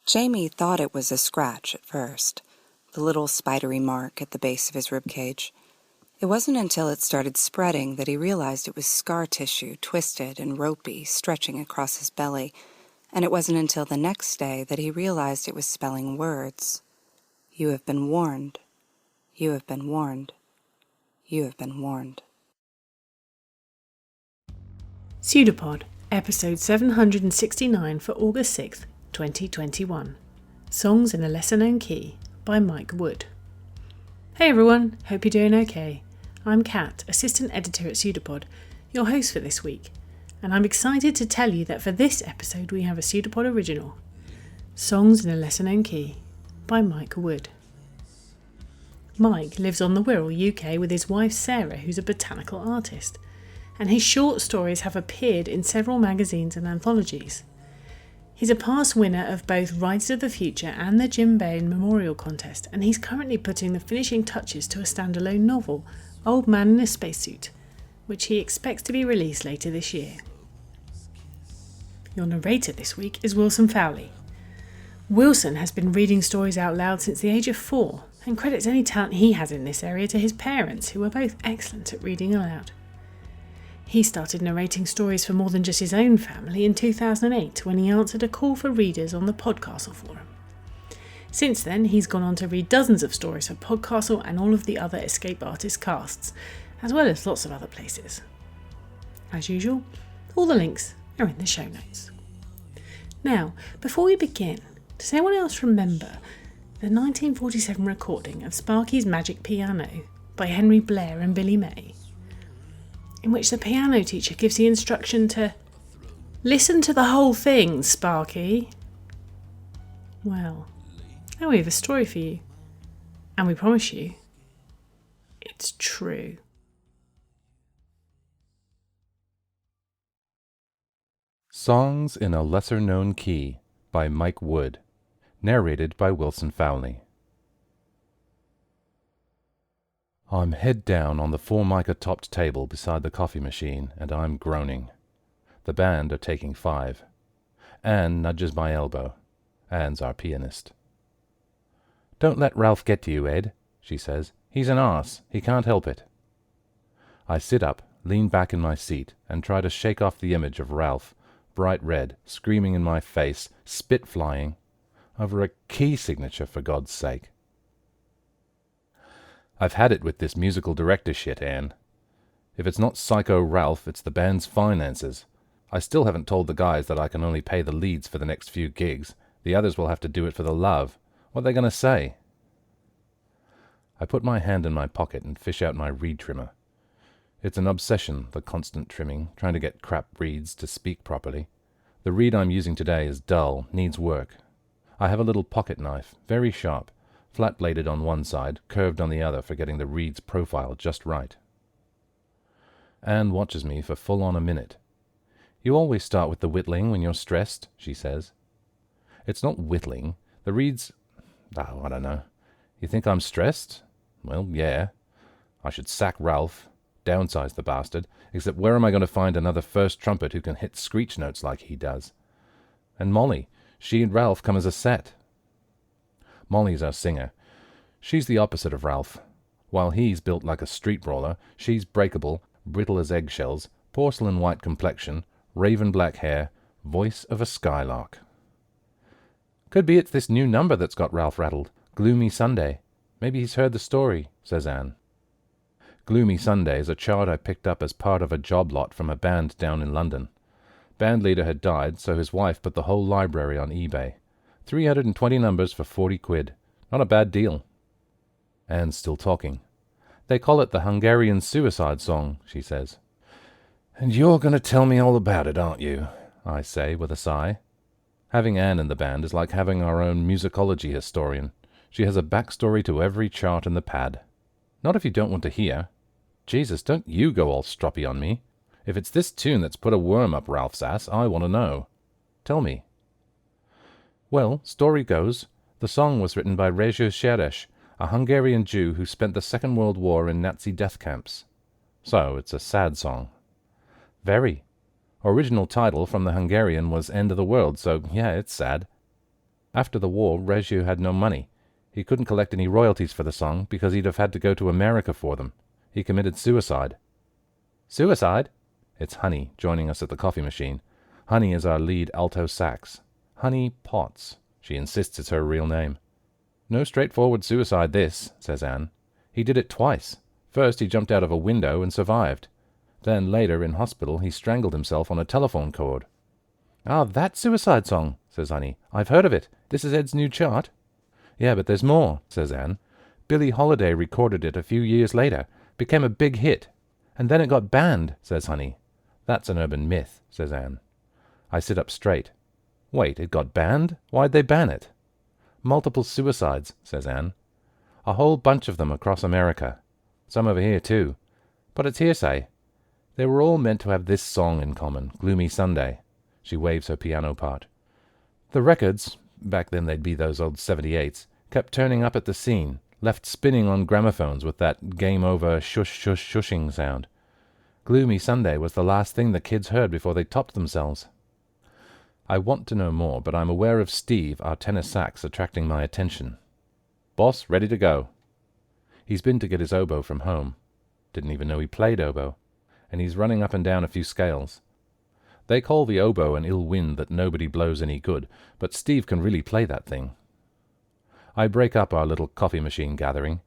Jamie thought it was a scratch at first, the little spidery mark at the base of his ribcage. It wasn't until it started spreading that he realized it was scar tissue, twisted and ropey, stretching across his belly, and it wasn't until the next day that he realized it was spelling words. You have been warned. You have been warned. You have been warned. PseudoPod, episode 769 for August 6th, 2021. Songs in a Lesser-Known Key by Mike Wood. Hey everyone, hope you're doing okay. I'm Kat, assistant editor at PseudoPod, your host for this week, and I'm excited to tell you that for this episode we have a PseudoPod original, Songs in a Lesser-Known Key by Mike Wood. Mike lives on the Wirral, UK with his wife Sarah, who's a botanical artist, and his short stories have appeared in several magazines and anthologies. He's a past winner of both Riders of the Future and the Jim Bain Memorial Contest, and he's currently putting the finishing touches to a standalone novel, Old Man in a Spacesuit, which he expects to be released later this year. Your narrator this week is Wilson Fowley. Wilson has been reading stories out loud since the age of 4, and credits any talent he has in this area to his parents, who are both excellent at reading aloud. He started narrating stories for more than just his own family in 2008 when he answered a call for readers on the Podcastle forum. Since then, he's gone on to read dozens of stories for Podcastle and all of the other Escape Artist casts, as well as lots of other places. As usual, all the links are in the show notes. Now, before we begin, does anyone else remember the 1947 recording of Sparky's Magic Piano by Henry Blair and Billy May, in which the piano teacher gives the instruction to listen to the whole thing, Sparky? Well, now we have a story for you, and we promise you, it's true. Songs in a Lesser-Known Key by Mike Wood, narrated by Wilson Fowley. I'm head down on the formica-topped table beside the coffee machine, and I'm groaning. The band are taking 5. Anne nudges my elbow. Anne's our pianist. "Don't let Ralph get to you, Ed," she says. "He's an arse. He can't help it." I sit up, lean back in my seat, and try to shake off the image of Ralph, bright red, screaming in my face, spit flying, over a key signature, for God's sake. "I've had it with this musical director shit, Anne. If it's not Psycho Ralph, it's the band's finances. I still haven't told the guys that I can only pay the leads for the next few gigs. The others will have to do it for the love. What are they going to say?" I put my hand in my pocket and fish out my reed trimmer. It's an obsession, the constant trimming, trying to get crap reeds to speak properly. The reed I'm using today is dull, needs work. I have a little pocket knife, very sharp, flat-bladed on one side, curved on the other for getting the reed's profile just right. Anne watches me for full on a minute. "You always start with the whittling when you're stressed," she says. "It's not whittling. The reeds... Oh, I don't know. You think I'm stressed? Well, yeah. I should sack Ralph, downsize the bastard, except where am I going to find another first trumpet who can hit screech notes like he does? And Molly, she and Ralph come as a set. Molly's our singer. She's the opposite of Ralph. While he's built like a street brawler, she's breakable, brittle as eggshells, porcelain white complexion, raven black hair, voice of a skylark. "Could be it's this new number that's got Ralph rattled. Gloomy Sunday. Maybe he's heard the story," says Anne. Gloomy Sunday is a chart I picked up as part of a job lot from a band down in London. Band leader had died, so his wife put the whole library on eBay. 320 numbers for 40 quid. Not a bad deal. Anne's still talking. "They call it the Hungarian suicide song," she says. "And you're going to tell me all about it, aren't you?" I say with a sigh. Having Anne in the band is like having our own musicology historian. She has a backstory to every chart in the pad. Not if you don't want to hear. Jesus, don't you go all stroppy on me. If it's this tune that's put a worm up Ralph's ass, I want to know. Tell me. Well, story goes, the song was written by Rezső Seres, a Hungarian Jew who spent the Second World War in Nazi death camps. So it's a sad song. Very. Original title from the Hungarian was End of the World, so yeah, it's sad. After the war, Reggio had no money. He couldn't collect any royalties for the song because he'd have had to go to America for them. He committed suicide. Suicide? It's Honey joining us at the coffee machine. Honey is our lead alto sax. Honey Potts. She insists it's her real name. No straightforward suicide this, says Anne. He did it twice. First he jumped out of a window and survived. Then later in hospital he strangled himself on a telephone cord. Ah, that suicide song, says Honey. I've heard of it. This is Ed's new chart. Yeah, but there's more, says Anne. Billie Holiday recorded it a few years later. Became a big hit. And then it got banned, says Honey. That's an urban myth, says Anne. I sit up straight. Wait, it got banned? Why'd they ban it? Multiple suicides, says Anne. A whole bunch of them across America. Some over here, too. But it's hearsay. They were all meant to have this song in common, Gloomy Sunday. She waves her piano part. The records, back then they'd be those old 78s, kept turning up at the scene, left spinning on gramophones with that game-over shush-shush-shushing sound. Gloomy Sunday was the last thing the kids heard before they topped themselves. I want to know more, but I'm aware of Steve, our tenor sax, attracting my attention. Boss, ready to go. He's been to get his oboe from home. Didn't even know he played oboe. And he's running up and down a few scales. They call the oboe an ill wind that nobody blows any good, but Steve can really play that thing. I break up our little coffee machine gathering.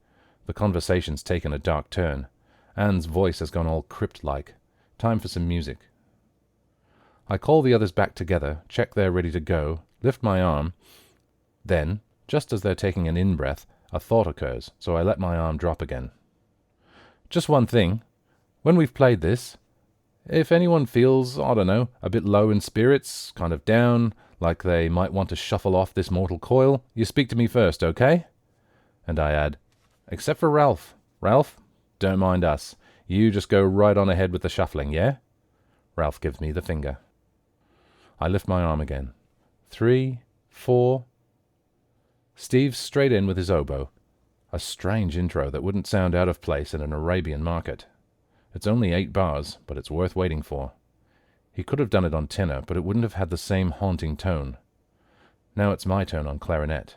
The conversation's taken a dark turn. Anne's voice has gone all crypt-like. Time for some music. I call the others back together, check they're ready to go, lift my arm. Then, just as they're taking an in-breath, a thought occurs, so I let my arm drop again. Just one thing. When we've played this, if anyone feels, I don't know, a bit low in spirits, kind of down, like they might want to shuffle off this mortal coil, you speak to me first, okay? And I add, except for Ralph. Ralph, don't mind us. You just go right on ahead with the shuffling, yeah? Ralph gives me the finger. I lift my arm again. 3, 4. Steve's straight in with his oboe. A strange intro that wouldn't sound out of place in an Arabian market. It's only 8 bars, but it's worth waiting for. He could have done it on tenor, but it wouldn't have had the same haunting tone. Now it's my turn on clarinet.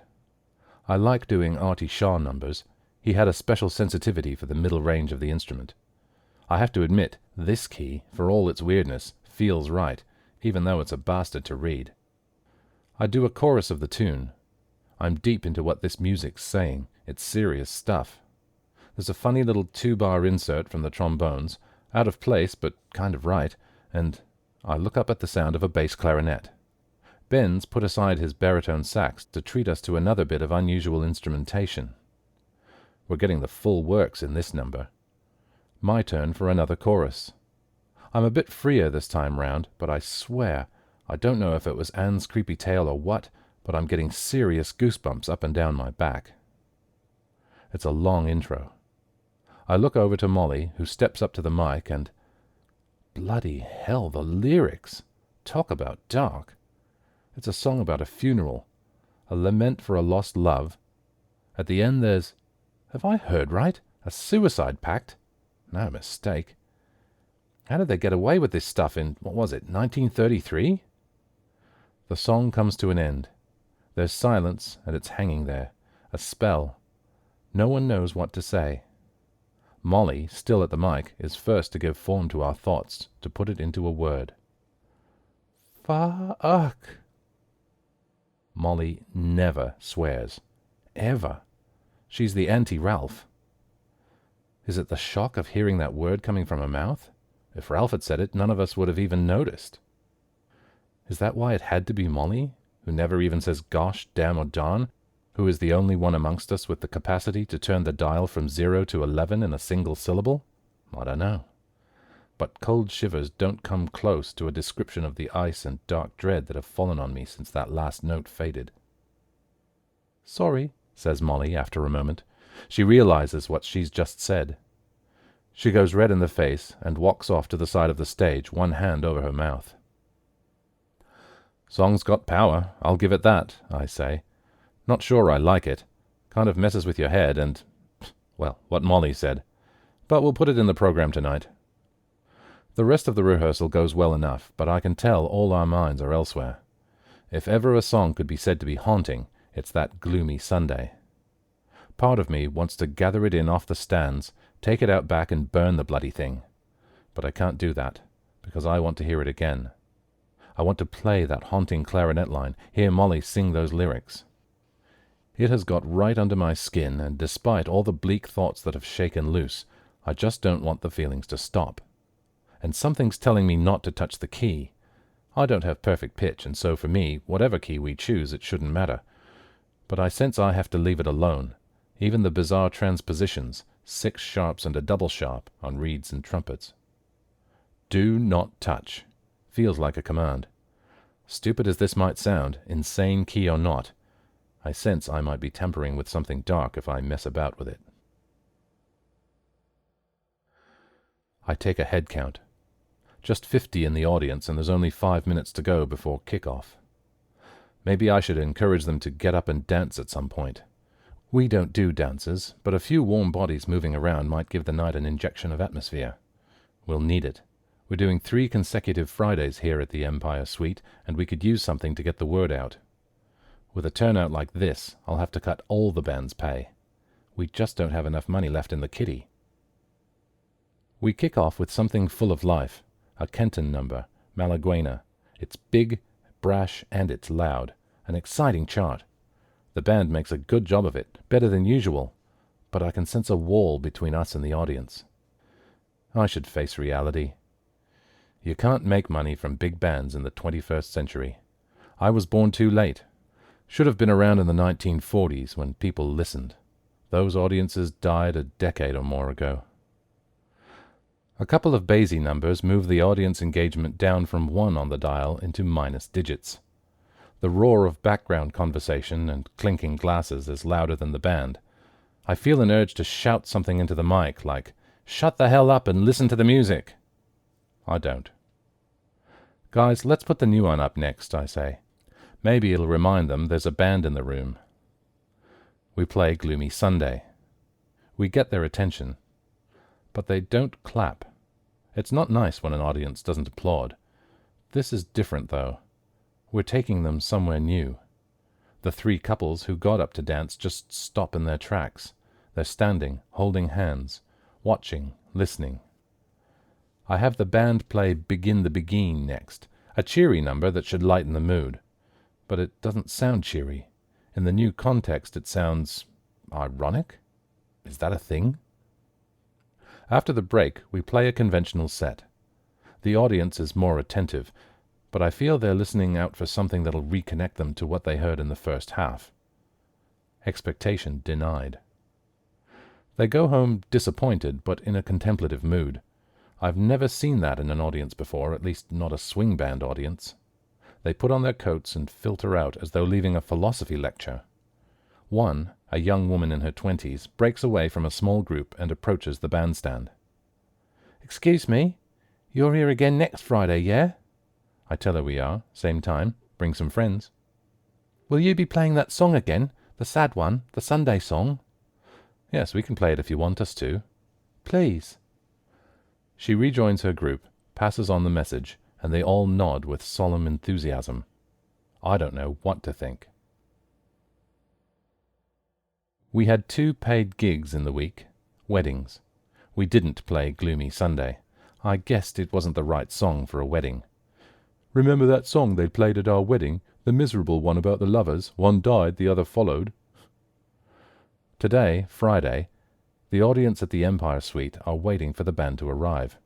I like doing Artie Shaw numbers. He had a special sensitivity for the middle range of the instrument. I have to admit, this key, for all its weirdness, feels right, even though it's a bastard to read. I do a chorus of the tune. I'm deep into what this music's saying. It's serious stuff. There's a funny little 2-bar insert from the trombones, out of place but kind of right, and I look up at the sound of a bass clarinet. Ben's put aside his baritone sax to treat us to another bit of unusual instrumentation. We're getting the full works in this number. My turn for another chorus. I'm a bit freer this time round, but I swear, I don't know if it was Anne's creepy tale or what, but I'm getting serious goosebumps up and down my back. It's a long intro. I look over to Molly, who steps up to the mic, and bloody hell, the lyrics! Talk about dark. It's a song about a funeral, a lament for a lost love. At the end there's, have I heard right? A suicide pact? No mistake. How did they get away with this stuff in, 1933? The song comes to an end. There's silence, and it's hanging there, a spell. No one knows what to say. Molly, still at the mic, is first to give form to our thoughts, to put it into a word. Fuck. Molly never swears. Ever. She's the anti-Ralph. Is it the shock of hearing that word coming from her mouth? If Ralph had said it, none of us would have even noticed. Is that why it had to be Molly, who never even says gosh, damn, or darn, who is the only one amongst us with the capacity to turn the dial from 0 to 11 in a single syllable? I don't know. But cold shivers don't come close to a description of the ice and dark dread that have fallen on me since that last note faded. Sorry, says Molly after a moment. She realizes what she's just said. She goes red in the face and walks off to the side of the stage, one hand over her mouth. Song's got power, I'll give it that, I say. Not sure I like it. Kind of messes with your head and, well, what Molly said. But we'll put it in the program tonight. The rest of the rehearsal goes well enough, but I can tell all our minds are elsewhere. If ever a song could be said to be haunting, it's that Gloomy Sunday. Part of me wants to gather it in off the stands, take it out back and burn the bloody thing. But I can't do that, because I want to hear it again. I want to play that haunting clarinet line, hear Molly sing those lyrics. It has got right under my skin, and despite all the bleak thoughts that have shaken loose, I just don't want the feelings to stop. And something's telling me not to touch the key. I don't have perfect pitch, and so for me, whatever key we choose, it shouldn't matter. But I sense I have to leave it alone. Even the bizarre transpositions, 6 sharps and a double sharp, on reeds and trumpets. Do not touch. Feels like a command. Stupid as this might sound, insane key or not, I sense I might be tampering with something dark if I mess about with it. I take a head count. Just 50 in the audience, and there's only 5 minutes to go before kick-off. Maybe I should encourage them to get up and dance at some point. We don't do dances, but a few warm bodies moving around might give the night an injection of atmosphere. We'll need it. We're doing 3 consecutive Fridays here at the Empire Suite, and we could use something to get the word out. With a turnout like this, I'll have to cut all the band's pay. We just don't have enough money left in the kitty. We kick off with something full of life, a Kenton number, Malaguena. It's big, brash, and it's loud. An exciting chart. The band makes a good job of it, better than usual, but I can sense a wall between us and the audience. I should face reality. You can't make money from big bands in the 21st century. I was born too late. Should have been around in the 1940s when people listened. Those audiences died a decade or more ago. A couple of Basie numbers move the audience engagement down from 1 on the dial into minus digits. The roar of background conversation and clinking glasses is louder than the band. I feel an urge to shout something into the mic, like, "Shut the hell up and listen to the music!" I don't. "Guys, let's put the new one up next," I say. Maybe it'll remind them there's a band in the room. We play Gloomy Sunday. We get their attention. But they don't clap. It's not nice when an audience doesn't applaud. This is different, though. We're taking them somewhere new. The 3 couples who got up to dance just stop in their tracks. They're standing, holding hands, watching, listening. I have the band play Begin the Begin next, a cheery number that should lighten the mood. But it doesn't sound cheery. In the new context it sounds ironic? Is that a thing? After the break, we play a conventional set. The audience is more attentive, but I feel they're listening out for something that'll reconnect them to what they heard in the first half. Expectation denied. They go home disappointed, but in a contemplative mood. I've never seen that in an audience before, at least not a swing band audience. They put on their coats and filter out as though leaving a philosophy lecture. One, a young woman in her 20s, breaks away from a small group and approaches the bandstand. "Excuse me, you're here again next Friday, yeah?" I tell her we are, same time, bring some friends. "Will you be playing that song again, the sad one, the Sunday song?" "Yes, we can play it if you want us to." "Please." She rejoins her group, passes on the message, and they all nod with solemn enthusiasm. I don't know what to think. We had 2 paid gigs in the week, weddings. We didn't play Gloomy Sunday. I guessed it wasn't the right song for a wedding. "Remember that song they played at our wedding, the miserable one about the lovers? One died, the other followed." Today, Friday, the audience at the Empire Suite are waiting for the band to arrive.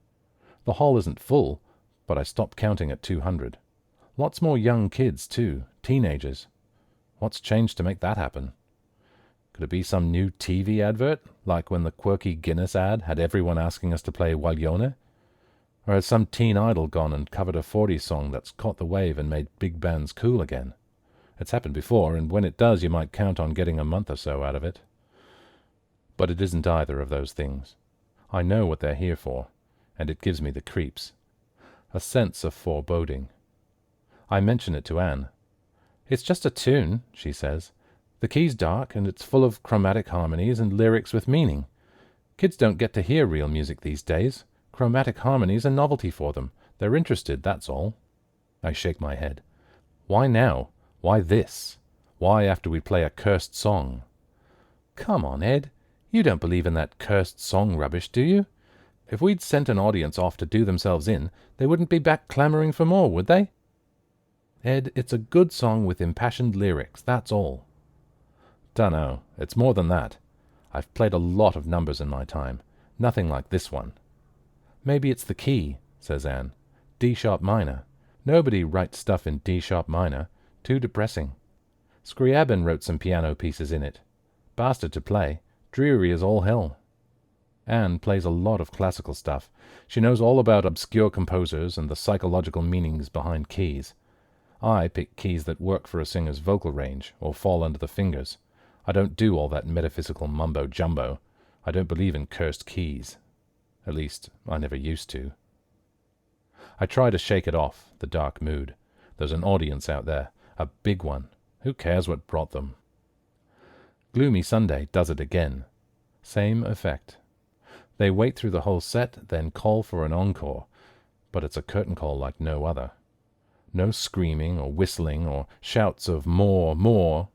The hall isn't full, but I stopped counting at 200. Lots more young kids, too, teenagers. What's changed to make that happen? Could it be some new TV advert, like when the quirky Guinness ad had everyone asking us to play Waglione? Or has some teen idol gone and covered a 40s song that's caught the wave and made big bands cool again? It's happened before, and when it does you might count on getting a month or so out of it. But it isn't either of those things. I know what they're here for, and it gives me the creeps. A sense of foreboding. I mention it to Anne. "It's just a tune," she says. "The key's dark, and it's full of chromatic harmonies and lyrics with meaning. Kids don't get to hear real music these days. Chromatic harmony's a novelty for them. They're interested, that's all." I shake my head. "Why now? Why this? Why after we play a cursed song? Come on, Ed. You don't believe in that cursed song rubbish, do you? If we'd sent an audience off to do themselves in, they wouldn't be back clamoring for more, would they? Ed, it's a good song with impassioned lyrics, that's all. Dunno, it's more than that. I've played a lot of numbers in my time. Nothing like this one. Maybe it's the key, says Anne. D-sharp minor. Nobody writes stuff in D-sharp minor. Too depressing. Scriabin wrote some piano pieces in it. Bastard to play. Dreary as all hell. Anne plays a lot of classical stuff. She knows all about obscure composers and the psychological meanings behind keys. I pick keys that work for a singer's vocal range, or fall under the fingers. I don't do all that metaphysical mumbo-jumbo. I don't believe in cursed keys. At least, I never used to. I try to shake it off, the dark mood. There's an audience out there, a big one. Who cares what brought them? Gloomy Sunday does it again. Same effect. They wait through the whole set, then call for an encore, but it's a curtain call like no other. No screaming or whistling or shouts of more, more.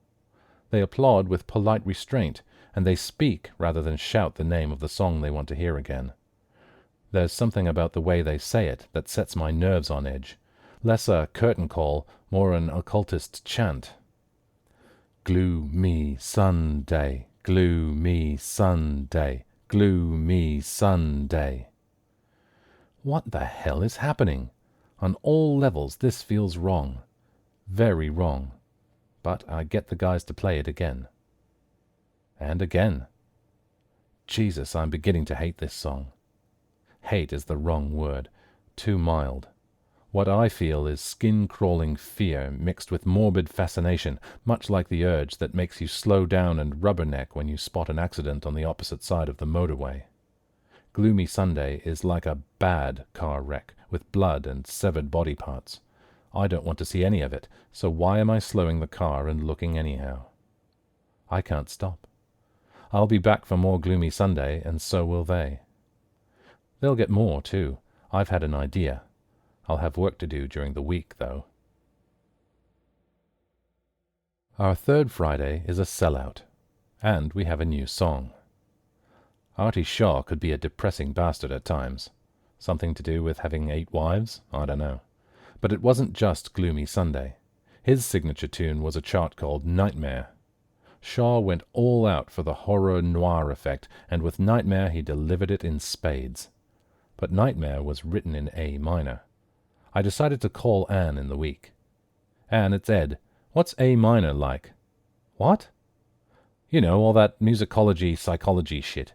They applaud with polite restraint, and they speak rather than shout the name of the song they want to hear again. There's something about the way they say it that sets my nerves on edge. Less a curtain call, more an occultist chant. Gloomy Sunday, gloomy Sunday, gloomy Sunday. What the hell is happening? On all levels this feels wrong. Very wrong. But I get the guys to play it again. And again. Jesus, I'm beginning to hate this song. Hate is the wrong word. Too mild. What I feel is skin-crawling fear mixed with morbid fascination, much like the urge that makes you slow down and rubberneck when you spot an accident on the opposite side of the motorway. Gloomy Sunday is like a bad car wreck with blood and severed body parts. I don't want to see any of it, so why am I slowing the car and looking anyhow? I can't stop. I'll be back for more Gloomy Sunday, and so will they. They'll get more, too. I've had an idea. I'll have work to do during the week, though. Our third Friday is a sellout, and we have a new song. Artie Shaw could be a depressing bastard at times. Something to do with having 8 wives? I don't know. But it wasn't just Gloomy Sunday. His signature tune was a chart called Nightmare. Shaw went all out for the horror noir effect, and with Nightmare he delivered it in spades. But Nightmare was written in A minor. I decided to call Anne in the week. Anne, it's Ed. What's A minor like? What? You know, all that musicology, psychology shit.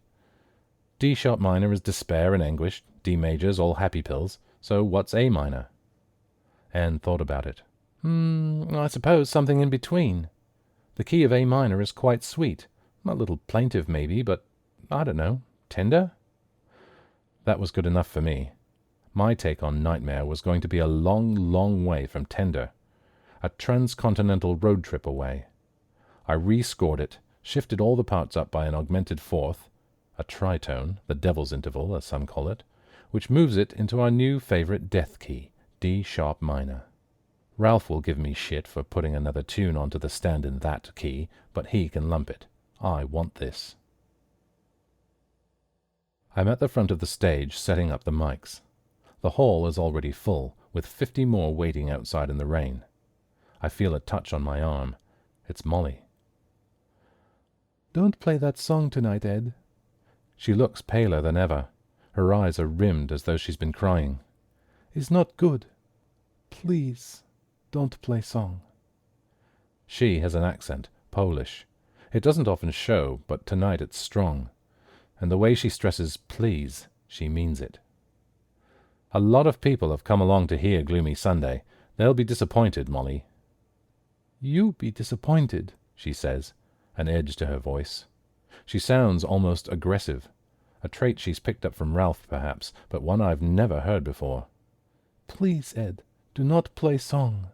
D-sharp minor is despair and anguish, D major's all happy pills, so what's A minor? Anne thought about it. I suppose something in between. The key of A minor is quite sweet. A little plaintive maybe, but I don't know, tender? That was good enough for me. My take on Nightmare was going to be a long, long way from tender. A transcontinental road trip away. I rescored it, shifted all the parts up by an augmented fourth, a tritone, the devil's interval, as some call it, which moves it into our new favorite death key, D-sharp minor. Ralph will give me shit for putting another tune onto the stand in that key, but he can lump it. I want this. I'm at the front of the stage setting up the mics. The hall is already full, with 50 more waiting outside in the rain. I feel a touch on my arm. It's Molly. "Don't play that song tonight, Ed." She looks paler than ever. Her eyes are rimmed as though she's been crying. "It's not good. Please, don't play song." She has an accent, Polish. It doesn't often show, but tonight it's strong. And the way she stresses please, she means it. A lot of people have come along to hear Gloomy Sunday. They'll be disappointed, Molly. "You be disappointed," she says, an edge to her voice. She sounds almost aggressive, a trait she's picked up from Ralph, perhaps, but one I've never heard before. "Please, Ed, do not play song."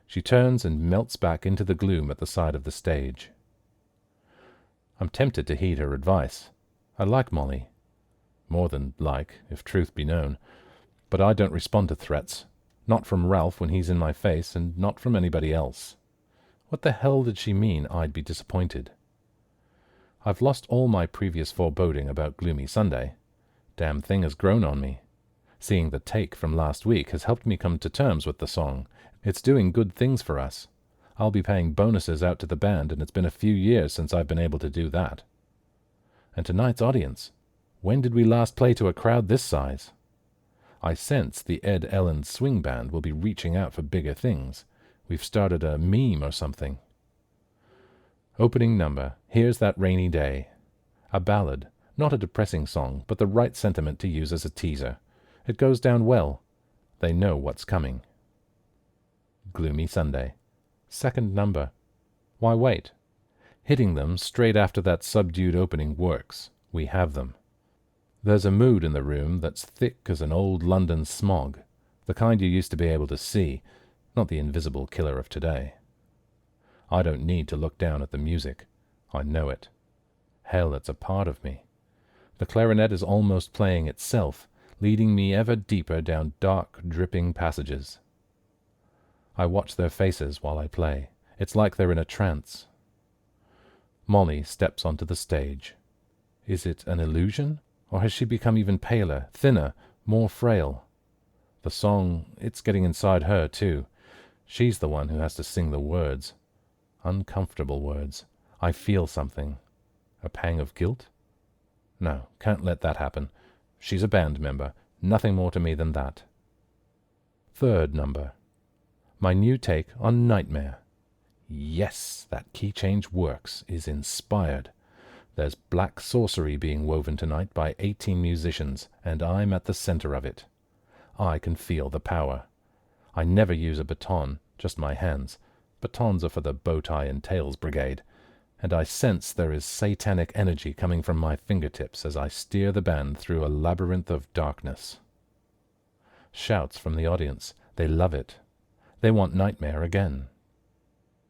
She turns and melts back into the gloom at the side of the stage. I'm tempted to heed her advice. I like Molly. More than like, if truth be known. But I don't respond to threats. Not from Ralph when he's in my face, and not from anybody else. What the hell did she mean I'd be disappointed? I've lost all my previous foreboding about Gloomy Sunday. Damn thing has grown on me. Seeing the take from last week has helped me come to terms with the song. It's doing good things for us. I'll be paying bonuses out to the band, and it's been a few years since I've been able to do that. And tonight's audience. When did we last play to a crowd this size? I sense the Ed Ellen Swing Band will be reaching out for bigger things. We've started a meme or something. Opening number, Here's That Rainy Day. A ballad, not a depressing song, but the right sentiment to use as a teaser. It goes down well. They know what's coming. Gloomy Sunday. Second number. Why wait? Hitting them straight after that subdued opening works. We have them. There's a mood in the room that's thick as an old London smog, the kind you used to be able to see, not the invisible killer of today. I don't need to look down at the music. I know it. Hell, it's a part of me. The clarinet is almost playing itself, leading me ever deeper down dark, dripping passages. I watch their faces while I play. It's like they're in a trance. Molly steps onto the stage. Is it an illusion? Or has she become even paler, thinner, more frail? The song, it's getting inside her, too. She's the one who has to sing the words. Uncomfortable words. I feel something. A pang of guilt? No, can't let that happen. She's a band member. Nothing more to me than that. Third number. My new take on Nightmare. Yes, that key change works, is inspired. There's black sorcery being woven tonight by 18 musicians, and I'm at the center of it. I can feel the power. I never use a baton, just my hands. Batons are for the bow-tie and tails brigade, and I sense there is satanic energy coming from my fingertips as I steer the band through a labyrinth of darkness. Shouts from the audience. They love it. They want Nightmare again.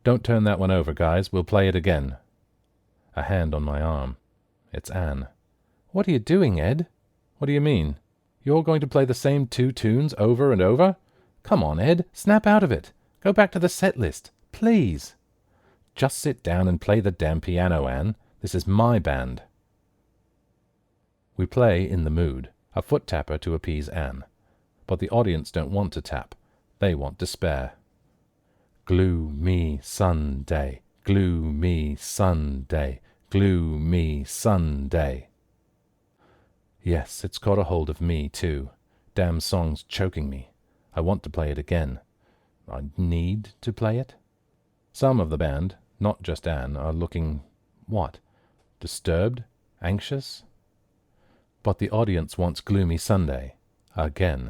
Don't turn that one over, guys. We'll play it again. A hand on my arm. It's Anne. What are you doing, Ed? What do you mean? You're going to play the same 2 tunes over and over? Come on, Ed. Snap out of it. Go back to the set list. Please. Just sit down and play the damn piano, Anne. This is my band. We play In the Mood, a foot tapper to appease Anne. But the audience don't want to tap. They want despair. Gloomy Sunday, gloomy Sunday, gloomy Sunday. Yes, it's caught a hold of me, too. Damn song's choking me. I want to play it again. I need to play it? Some of the band, not just Anne, are looking, what? Disturbed? Anxious? But the audience wants Gloomy Sunday. Again.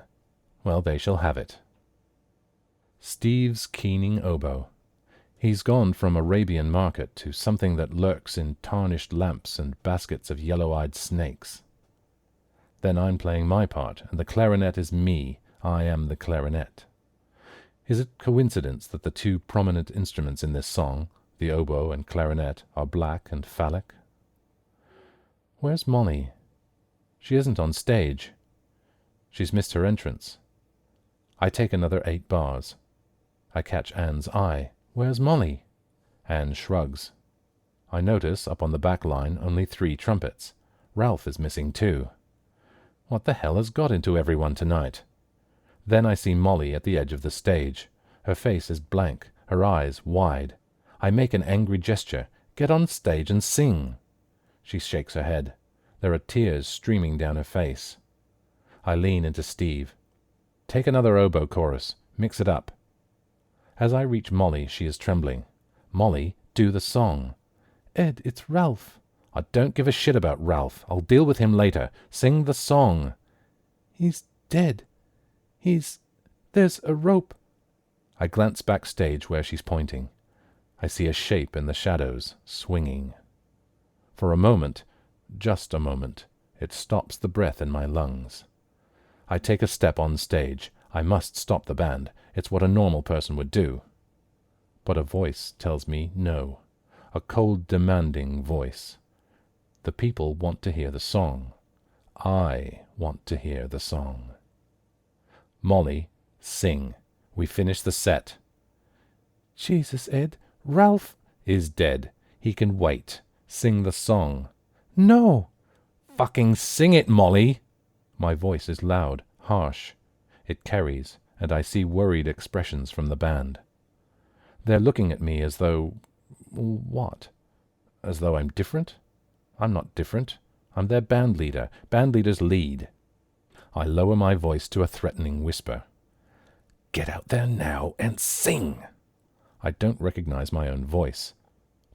Well, they shall have it. Steve's keening oboe. He's gone from Arabian market to something that lurks in tarnished lamps and baskets of yellow-eyed snakes. Then I'm playing my part, and the clarinet is me. I am the clarinet. Is it coincidence that the 2 prominent instruments in this song, the oboe and clarinet, are black and phallic? Where's Molly? She isn't on stage. She's missed her entrance. I take another 8 bars. I catch Anne's eye. Where's Molly? Anne shrugs. I notice, up on the back line, only 3 trumpets. Ralph is missing too. What the hell has got into everyone tonight? Then I see Molly at the edge of the stage. Her face is blank, her eyes wide. I make an angry gesture. Get on stage and sing. She shakes her head. There are tears streaming down her face. I lean into Steve. Take another oboe chorus. Mix it up. As I reach Molly, she is trembling. Molly, do the song. Ed, it's Ralph. I don't give a shit about Ralph. I'll deal with him later. Sing the song. He's dead. There's a rope. I glance backstage where she's pointing. I see a shape in the shadows, swinging. For a moment, just a moment, it stops the breath in my lungs. I take a step on stage. I must stop the band. It's what a normal person would do. But a voice tells me no. A cold, demanding voice. The people want to hear the song. I want to hear the song. Molly, sing. We finish the set. Jesus, Ed, Ralph is dead. He can wait. Sing the song. No! Fucking sing it, Molly! My voice is loud, harsh. It carries, and I see worried expressions from the band. They're looking at me as though... what? As though I'm different? I'm not different. I'm their band leader. Band leaders lead. I lower my voice to a threatening whisper. Get out there now and sing! I don't recognize my own voice.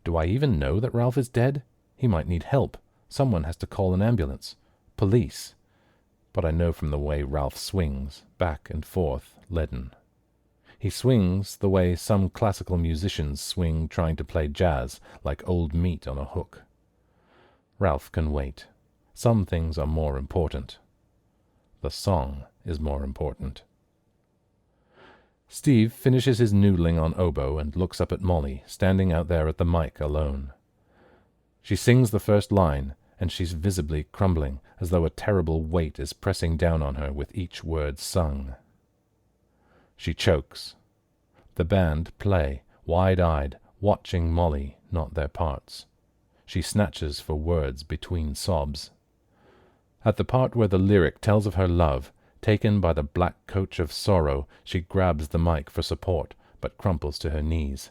Do I even know that Ralph is dead? He might need help. Someone has to call an ambulance. Police. But I know from the way Ralph swings, back and forth, leaden. He swings the way some classical musicians swing trying to play jazz, like old meat on a hook. Ralph can wait. Some things are more important. The song is more important. Steve finishes his noodling on oboe and looks up at Molly, standing out there at the mic alone. She sings the first line, and she's visibly crumbling, as though a terrible weight is pressing down on her with each word sung. She chokes. The band play, wide-eyed, watching Molly, not their parts. She snatches for words between sobs. At the part where the lyric tells of her love, taken by the black coach of sorrow, she grabs the mic for support, but crumples to her knees.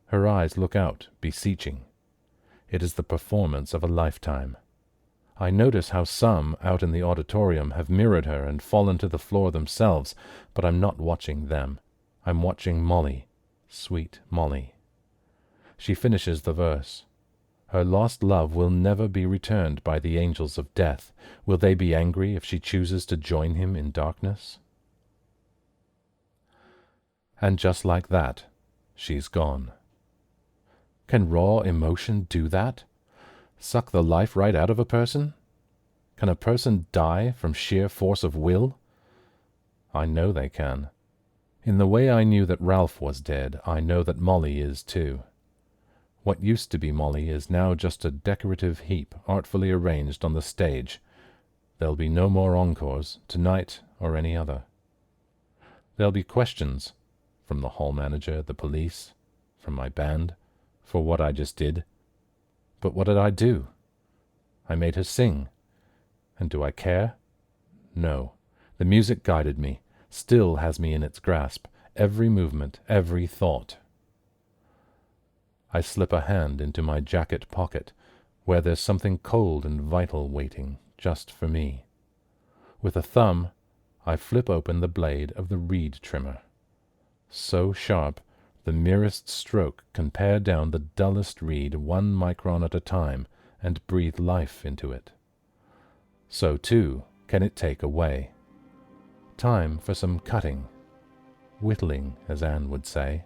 Her eyes look out, beseeching. It is the performance of a lifetime. I notice how some out in the auditorium have mirrored her and fallen to the floor themselves, but I'm not watching them. I'm watching Molly, sweet Molly. She finishes the verse. Her lost love will never be returned by the angels of death. Will they be angry if she chooses to join him in darkness? And just like that, she's gone. Can raw emotion do that? Suck the life right out of a person? Can a person die from sheer force of will? I know they can. In the way I knew that Ralph was dead, I know that Molly is too. What used to be Molly is now just a decorative heap artfully arranged on the stage. There'll be no more encores, tonight or any other. There'll be questions, from the hall manager, the police, from my band, for what I just did. But what did I do? I made her sing. And do I care? No. The music guided me, still has me in its grasp, every movement, every thought. I slip a hand into my jacket pocket, where there's something cold and vital waiting, just for me. With a thumb, I flip open the blade of the reed trimmer. So sharp, the merest stroke can pare down the dullest reed 1 micron at a time and breathe life into it. So, too, can it take away. Time for some cutting. Whittling, as Anne would say.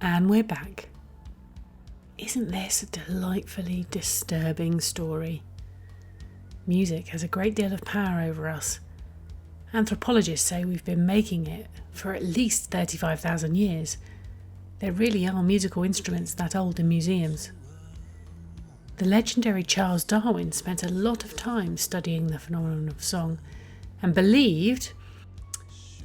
And we're back. Isn't this a delightfully disturbing story? Music has a great deal of power over us. Anthropologists say we've been making it for at least 35,000 years. There really are musical instruments that old in museums. The legendary Charles Darwin spent a lot of time studying the phenomenon of song and believed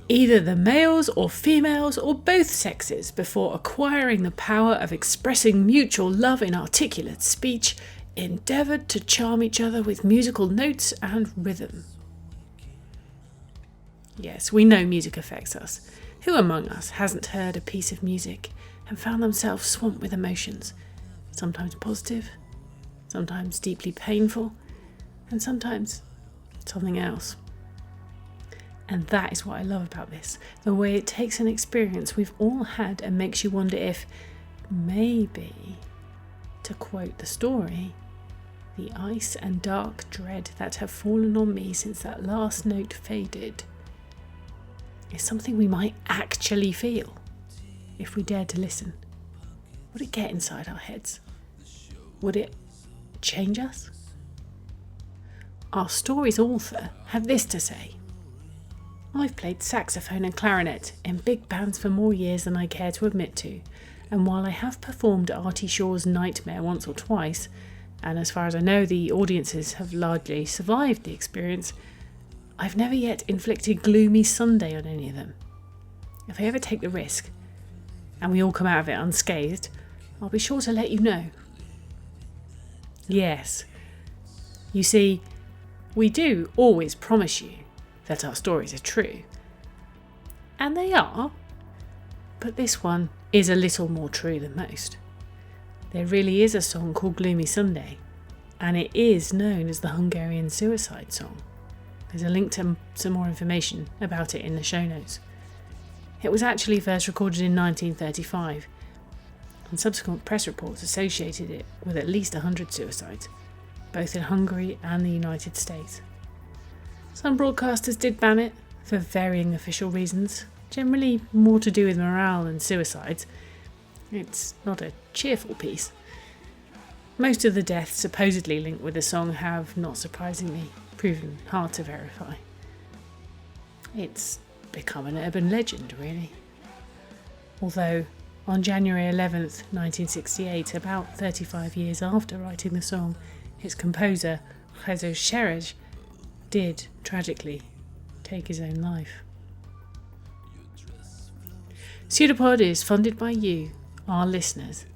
either the males or females or both sexes, before acquiring the power of expressing mutual love in articulate speech, endeavoured to charm each other with musical notes and rhythm. Yes, we know music affects us. Who among us hasn't heard a piece of music and found themselves swamped with emotions, sometimes positive, sometimes deeply painful, and sometimes something else? And that is what I love about this, the way it takes an experience we've all had and makes you wonder if, maybe, to quote the story, the ice and dark dread that have fallen on me since that last note faded is something we might actually feel if we dared to listen. Would it get inside our heads? Would it change us? Our story's author had this to say. I've played saxophone and clarinet in big bands for more years than I care to admit to, and while I have performed Artie Shaw's Nightmare once or twice, and as far as I know the audiences have largely survived the experience, I've never yet inflicted Gloomy Sunday on any of them. If I ever take the risk, and we all come out of it unscathed, I'll be sure to let you know. Yes, you see, we do always promise you that our stories are true. And they are, but this one is a little more true than most. There really is a song called Gloomy Sunday, and it is known as the Hungarian suicide song. There's a link to some more information about it in the show notes. It was actually first recorded in 1935, and subsequent press reports associated it with at least 100 suicides, both in Hungary and the United States. Some broadcasters did ban it, for varying official reasons, generally more to do with morale than suicides. It's not a cheerful piece. Most of the deaths supposedly linked with the song have, not surprisingly, proven hard to verify. It's become an urban legend, really. Although, on January 11th, 1968, about 35 years after writing the song, its composer, Jesus Sherej, did, tragically, take his own life. PseudoPod is funded by you, our listeners.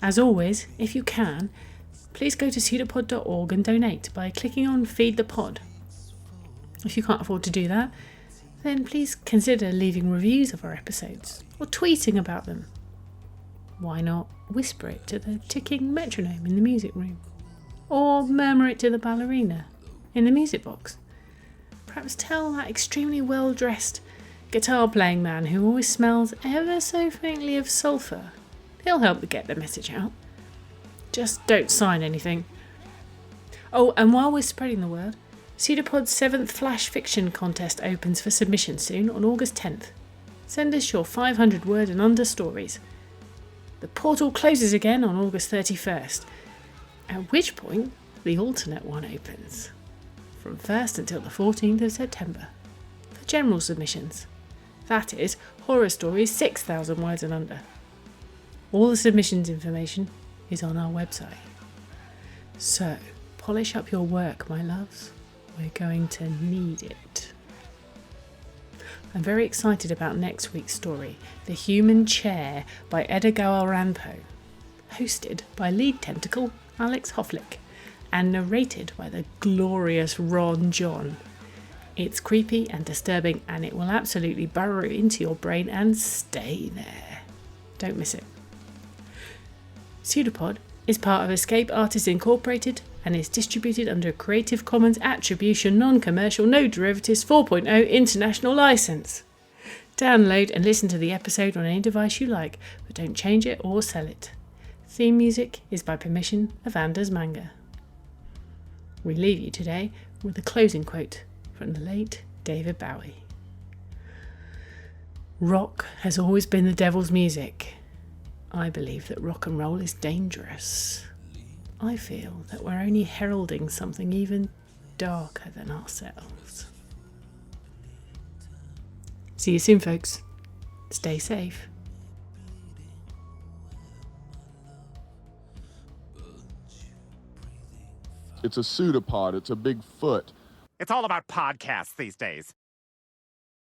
As always, if you can, please go to pseudopod.org and donate by clicking on Feed the Pod. If you can't afford to do that, then please consider leaving reviews of our episodes or tweeting about them. Why not whisper it to the ticking metronome in the music room? Or murmur it to the ballerina in the music box? Perhaps tell that extremely well-dressed guitar-playing man who always smells ever so faintly of sulphur. He'll help to get the message out. Just don't sign anything. Oh, and while we're spreading the word, PseudoPod's 7th Flash Fiction contest opens for submission soon on August 10th. Send us your 500-word and under stories. The portal closes again on August 31st, at which point the alternate one opens, from 1st until the 14th of September, for general submissions. That is, horror stories 6,000 words and under. All the submissions information is on our website. So, polish up your work, my loves. We're going to need it. I'm very excited about next week's story, The Human Chair by Edgar Allan Poe, hosted by lead tentacle Alex Hofflick, and narrated by the glorious Ron John. It's creepy and disturbing, and it will absolutely burrow into your brain and stay there. Don't miss it. PseudoPod is part of Escape Artists Incorporated and is distributed under a Creative Commons Attribution Non-Commercial No Derivatives 4.0 International License. Download and listen to the episode on any device you like, but don't change it or sell it. Theme music is by permission of Anders Manga. We leave you today with a closing quote from the late David Bowie. Rock has always been the devil's music. I believe that rock and roll is dangerous. I feel that we're only heralding something even darker than ourselves. See you soon, folks. Stay safe. It's a pseudopod. It's a big foot. It's all about podcasts these days.